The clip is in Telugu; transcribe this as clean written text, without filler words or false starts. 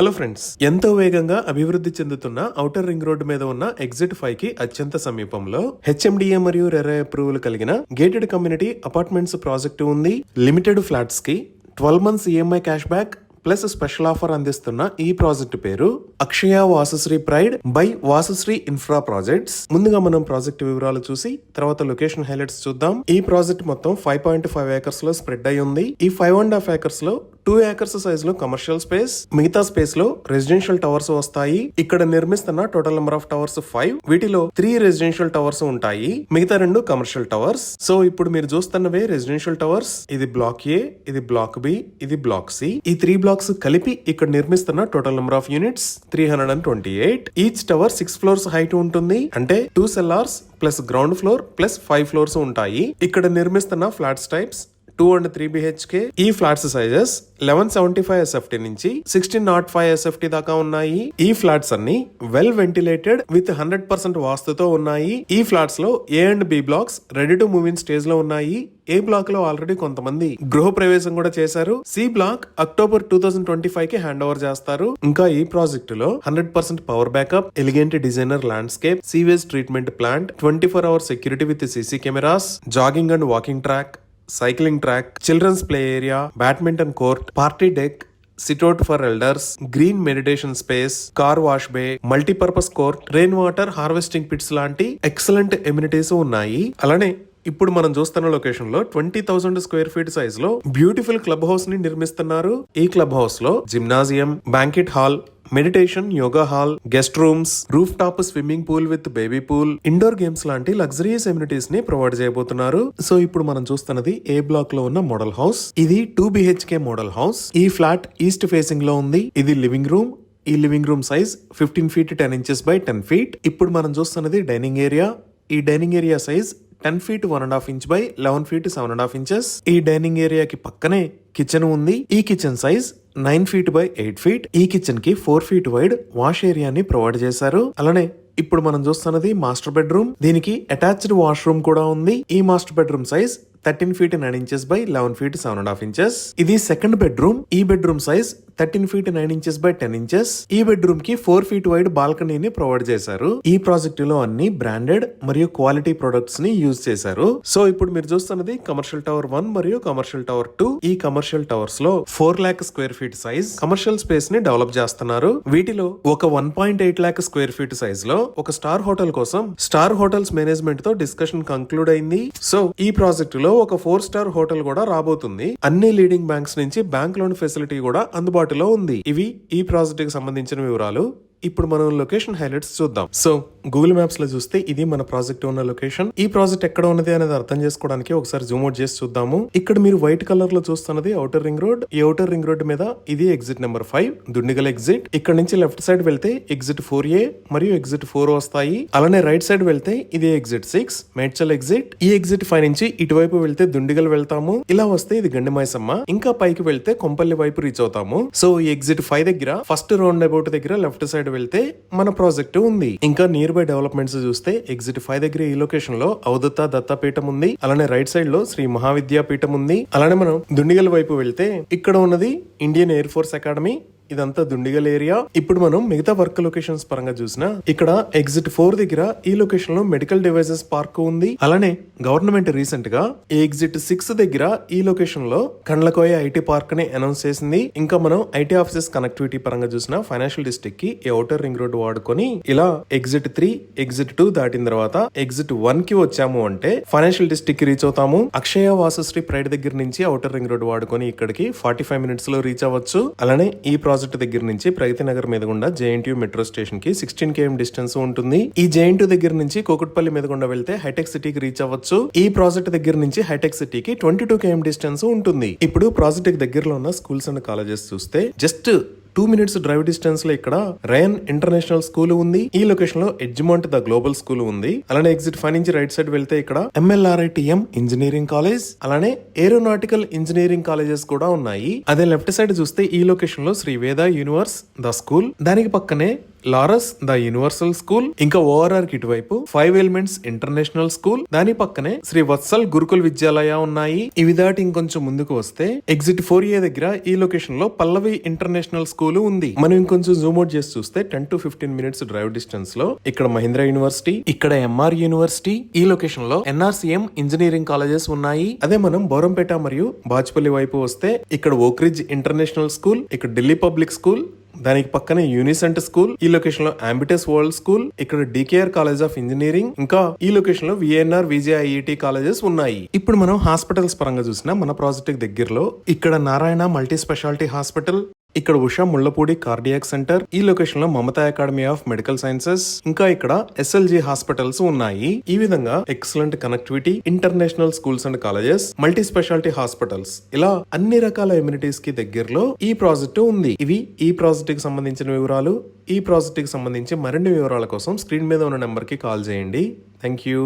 హలో ఫ్రెండ్స్, ఎంతో వేగంగా అభివృద్ధి చెందుతున్న ఔటర్ రింగ్ రోడ్డు మీద ఉన్న ఎగ్జిట్ 5 కి అత్యంత సమీపంలో హెచ్ఎండిఏ మరియు రెరా అప్రూవల్ కలిగిన గేటెడ్ కమ్యూనిటీ అపార్ట్మెంట్స్ ప్రాజెక్టు ఉంది. లిమిటెడ్ ఫ్లాట్స్ కి 12 months EMI cash back plus special offer అందిస్తున్న ఈ ప్రాజెక్ట్ పేరు అక్షయ వాసశ్రీ ప్రైడ్ బై వాసశ్రీ ఇన్ఫ్రా ప్రాజెక్ట్స్. ముందుగా మనం ప్రాజెక్ట్ వివరాలు చూసి తర్వాత లొకేషన్ హైలైట్స్ చూద్దాం. ఈ ప్రాజెక్ట్ మొత్తం 5.5 acres లో స్ప్రెడ్ అయి ఉంది. ఈ 5.5 acres లో 2 acres సైజ్ లో కమర్షియల్ స్పేస్, మిగతా స్పేస్ లో రెసిడెన్షియల్ టవర్స్ వస్తాయి. ఇక్కడ నిర్మిస్తున్న టోటల్ నెంబర్ ఆఫ్ టవర్స్ 5. వీటిలో 3 రెసిడెన్షియల్ టవర్స్ ఉంటాయి, మిగతా 2 కమర్షియల్ టవర్స్. సో ఇప్పుడు మీరు చూస్తున్నవే రెసిడెన్షియల్ టవర్స్. ఇది బ్లాక్ ఏ, ఇది బ్లాక్ బి, ఇది బ్లాక్ సి. ఈ 3 blocks కలిపి ఇక్కడ నిర్మిస్తున్న total number of units 328. Each tower 6 floors height ఉంటుంది. అంటే 2 cellars plus ground floor plus 5 floors ఉంటాయి. ఇక్కడ నిర్మిస్తున్న ఫ్లాట్స్ టైప్స్ 2 and 3 BHK. ఈ ఫ్లాట్స్ సైజెస్ 1175 SFT నుంచి 1605 SFT దాకా ఉన్నాయి. ఈ ఫ్లాట్స్ అన్ని వెల్ వెంటిలేటెడ్ విత్ 100% వాస్తుతో ఉన్నాయి. ఈ ఫ్లాట్స్ లో A and B blocks ready to move in stage లో ఉన్నాయి. ఏ బ్లాక్ లో ఆల్రెడీ కొంతమంది గృహ ప్రవేశం కూడా చేశారు. సి బ్లాక్ అక్టోబర్ 2025 కి హ్యాండ్ ఓవర్ చేస్తారు. ఇంకా ఈ ప్రాజెక్ట్ లో 100% power backup, elegant designer landscape, sewage treatment plant, 24 hour security with CC cameras, jogging and walking track, cycling track, childrens play area, badminton court, party deck, sit out for elders, green meditation space, car wash bay, multipurpose court, rain water harvesting pits లాంటి ఎక్సలెంట్ ఎమ్యూనిటీస్ ఉన్నాయి. అలానే ఇప్పుడు మనం చూస్తున్న లొకేషన్ లో 20,000 square feet సైజ్ లో బ్యూటిఫుల్ క్లబ్ హౌస్ ని నిర్మిస్తున్నారు. ఈ క్లబ్ హౌస్ లో gymnasium, banquet hall, meditation, yoga hall, guest rooms, roof top swimming pool with baby pool, indoor games లాంటి లగ్జరీస్ ఎమ్యూనిటీస్ ని ప్రొవైడ్ చేయబోతున్నారు. సో ఇప్పుడు మనం చూస్తున్నది ఏ బ్లాక్ లో ఉన్న మోడల్ హౌస్. ఇది 2 BHK మోడల్ హౌస్. ఈ ఫ్లాట్ ఈస్ట్ ఫేసింగ్ లో ఉంది. ఇది లివింగ్ రూమ్. ఈ living room size 15 feet 10 inches by 10 feet. ఇప్పుడు మనం చూస్తున్నది డైనింగ్ ఏరియా. ఈ dining area size 10 feet 1.5 inch by 11 feet 7.5 inches. ఈ డైనింగ్ ఏరియాకి పక్కనే కిచెన్ ఉంది. ఈ kitchen size 9 feet by 8 feet. ఈ కిచెన్ కి 4 feet వైడ్ వాష్ ఏరియాని ప్రొవైడ్ చేశారు. అలానే ఇప్పుడు మనం చూస్తున్నది మాస్టర్ బెడ్రూమ్. దీనికి అటాచ్డ్ వాష్రూమ్ కూడా ఉంది. ఈ master bedroom size 13 feet 9 inches by 11 feet 7.5 inches. ఇది సెకండ్ బెడ్రూమ్. ఈ bedroom size 13 feet 9 inches by 10 inches. ఈ బెడ్రూమ్ కి 4 feet వైడ్ బాల్కనీని ప్రొవైడ్ చేశారు. ఈ ప్రాజెక్ట్ లో అన్ని బ్రాండెడ్ మరియు క్వాలిటీ ప్రొడక్ట్స్ ని యూజ్ చేశారు. సో ఇప్పుడు మీరు చూస్తున్నది కమర్షియల్ టవర్ 1 మరియు కమర్షియల్ టవర్ 2. ఈ కమర్షియల్ టవర్స్ లో 4 lakh square feet size commercial space ని డెవలప్ చేస్తున్నారు. వీటిలో ఒక 1.8 lakh square feet సైజ్ లో ఒక స్టార్ హోటల్ కోసం స్టార్ హోటల్స్ మేనేజ్మెంట్ తో డిస్కషన్ కంక్లూడ్ అయింది. సో ఈ ప్రాజెక్ట్ లో ఒక 4-star హోటల్ కూడా రాబోతుంది. అన్ని లీడింగ్ బ్యాంక్స్ నుంచి బ్యాంక్ లోన్ ఫెసిలిటీ కూడా అందుబాటులో ఉంది. ఇవి ఈ ప్రాజెక్ట్ కి సంబంధించిన వివరాలు. ఇప్పుడు మనం లొకేషన్ హైలైట్స్ చూద్దాం. సో గూగుల్ మ్యాప్స్ లో చూస్తే ఇది మన ప్రాజెక్ట్ ఉన్న లొకేషన్. ఈ ప్రాజెక్ట్ ఎక్కడ ఉన్నది అనేది అర్థం చేసుకోవడానికి ఒకసారి జూమ్ అవుట్ చేసి చూద్దాము. ఇక్కడ మీరు వైట్ కలర్ లో చూస్తున్నది ఔటర్ రింగ్ రోడ్. ఈ ఔటర్ రింగ్ రోడ్ మీద ఇది ఎగ్జిట్ నెంబర్ 5 దుండిగల్ ఎగ్జిట్. ఇక్కడ నుంచి లెఫ్ట్ సైడ్ వెళ్తే ఎగ్జిట్ 4A మరియు ఎగ్జిట్ 4 వస్తాయి. అలానే రైట్ సైడ్ వెళ్తే ఇది ఎగ్జిట్ 6 మేడ్చల్ ఎగ్జిట్. ఈ ఎగ్జిట్ 5 నుంచి ఇటువైపు వెళ్తే దుండిగల్ వెళ్తాము. ఇలా వస్తే ఇది గండిమైసమ్మ. ఇంకా పైకి వెళ్తే కొంపల్లి వైపు రీచ్ అవుతాము. సో ఈ ఎగ్జిట్ 5 దగ్గర ఫస్ట్ రౌండ్ అబౌట్ దగ్గర లెఫ్ట్ సైడ్ వెళ్తే మన ప్రాజెక్ట్ ఉంది. ఇంకా నియర్ బై డెవలప్మెంట్స్ చూస్తే ఎగ్జిట్ 5 దగ్గర ఈ లొకేషన్ లో అవధూత దత్తాపీఠం ఉంది. అలానే రైట్ సైడ్ లో శ్రీ మహావిద్యాపీఠం ఉంది. అలానే మనం దుండిగల్ వైపు వెళ్తే ఇక్కడ ఉన్నది ఇండియన్ ఎయిర్ ఫోర్స్ అకాడమీ. ఇదంతా దుండిగల్ ఏరియా. ఇప్పుడు మనం మిగతా వర్క్ లొకేషన్స్ పరంగా చూసినా ఇక్కడ ఎగ్జిట్ 4 దగ్గర ఈ లొకేషన్ లో మెడికల్ డివైసెస్ పార్క్ ఉంది. అలానే గవర్నమెంట్ రీసెంట్ గా ఎగ్జిట్ 6 దగ్గర ఈ లొకేషన్ లో కండ్లకోయ ఐటీ పార్క్ ని అనౌన్స్ చేసింది. ఇంకా మనం ఐటీ ఆఫీసెస్ కనెక్టివిటీ పరంగా చూసినా ఫైనాన్షియల్ డిస్ట్రిక్ట్ కి ఈ ఔటర్ రింగ్ రోడ్ వాడుకొని ఇలా ఎగ్జిట్ 3 ఎగ్జిట్ 2 దాటిన తర్వాత ఎగ్జిట్ 1 కి వచ్చాము అంటే ఫైనాన్షియల్ డిస్ట్రిక్ట్ కి రీచ్ అవుతాము. అక్షయ వాసశ్రీ ప్రైడ్ దగ్గర నుంచి ఔటర్ రింగ్ రోడ్ వాడుకొని ఇక్కడికి 45 minutes లో రీచ్ అవ్వచ్చు. అలానే ఈ ప్రాజెక్ట్ దగ్గర నుంచి ప్రగతి నగర్ మీద గుండా JNTU మెట్రో స్టేషన్ కి 16 km డిస్టెన్స్ ఉంటుంది. ఈ JNTU దగ్గర నుంచి కోకుట్పల్లి మీద గుండా వెళ్తే హైటెక్ సిటీకి రీచ్ అవ్వచ్చు. ఈ ప్రాజెక్ట్ దగ్గర నుంచి హైటెక్ సిటీకి 22 km డిస్టెన్స్ ఉంటుంది. ఇప్పుడు ప్రాజెక్ట్ దగ్గరలో ఉన్న స్కూల్స్ అండ్ కాలేజెస్ చూస్తే జస్ట్ 2 minutes డ్రైవ్ డిస్టెన్స్ లో ఇక్కడ రయన్ ఇంటర్నేషనల్ స్కూల్ ఉంది. ఈ లొకేషన్ లో ఎడ్జ్మాంట్ ద గ్లోబల్ స్కూల్ ఉంది. అలానే ఎగ్జిట్ 5 నుంచి రైట్ సైడ్ వెళ్తే ఇక్కడ MLRITM ఇంజనీరింగ్ కాలేజ్, అలానే ఏరోనాటికల్ ఇంజనీరింగ్ కాలేజెస్ కూడా ఉన్నాయి. అదే లెఫ్ట్ సైడ్ చూస్తే ఈ లొకేషన్ లో శ్రీ వేద యూనివర్స్ ద స్కూల్, దానికి పక్కనే లారస్ ద యూనివర్సల్ స్కూల్, ఇంకా ఓఆర్ఆర్ కి ఇటువైపు 5 ఎలిమెంట్స్ ఇంటర్నేషనల్ స్కూల్, దాని పక్కనే శ్రీ వత్సల్ గురుకుల్ విద్యాలయ ఉన్నాయి. ఇవి దాటి ఇంకొంచెం ముందుకు వస్తే ఎగ్జిట్ 4A దగ్గర ఈ లొకేషన్ లో పల్లవి ఇంటర్నేషనల్ స్కూల్ ఉంది. మనం ఇంకొంచెం జూమ్ అవుట్ చేసి చూస్తే 10 to 15 మినిట్స్ డ్రైవ్ డిస్టెన్స్ లో ఇక్కడ మహీంద్రా యూనివర్సిటీ, ఇక్కడ ఎంఆర్ యూనివర్సిటీ, ఈ లొకేషన్ లో ఎన్ఆర్సీఎం ఇంజనీరింగ్ కాలేజెస్ ఉన్నాయి. అదే మనం బోరంపేట మరియు బాచ్పల్లి వైపు వస్తే ఇక్కడ ఓక్రిడ్జ్ ఇంటర్నేషనల్ స్కూల్, ఇక్కడ ఢిల్లీ పబ్లిక్ స్కూల్, దానికి పక్కనే యూనిసెంట్ స్కూల్, ఈ లొకేషన్ లో అంబిటస్ వరల్డ్ స్కూల్, ఇక్కడ డికేఆర్ కాలేజ్ ఆఫ్ ఇంజనీరింగ్, ఇంకా ఈ లొకేషన్ లో విఎన్ఆర్ విజేఐఈటి కాలేజెస్ ఉన్నాయి. ఇప్పుడు మనం హాస్పిటల్స్ పరంగా చూసినా మన ప్రాజెక్ట్ దగ్గరలో ఇక్కడ నారాయణ మల్టీ స్పెషాలిటీ హాస్పిటల్, ఇక్కడ ఉషా ముళ్లపూడి కార్డియాక్ సెంటర్, ఈ లొకేషన్ లో Mamata academy of medical sciences, ఇంకా ఇక్కడ ఎస్ఎల్జి హాస్పిటల్స్ ఉన్నాయి. ఈ విధంగా excellent connectivity, international schools and colleges, multi speciality hospitals, ఇలా అన్ని రకాల ఎమ్యూనిటీస్ కి దగ్గరలో ఈ ప్రాజెక్టు ఉంది. ఇవి ఈ ప్రాజెక్ట్ కి సంబంధించిన వివరాలు. ఈ ప్రాజెక్ట్ కి సంబంధించి మరిన్ని వివరాల కోసం స్క్రీన్ మీద ఉన్న నెంబర్ కి కాల్ చేయండి. Thank you.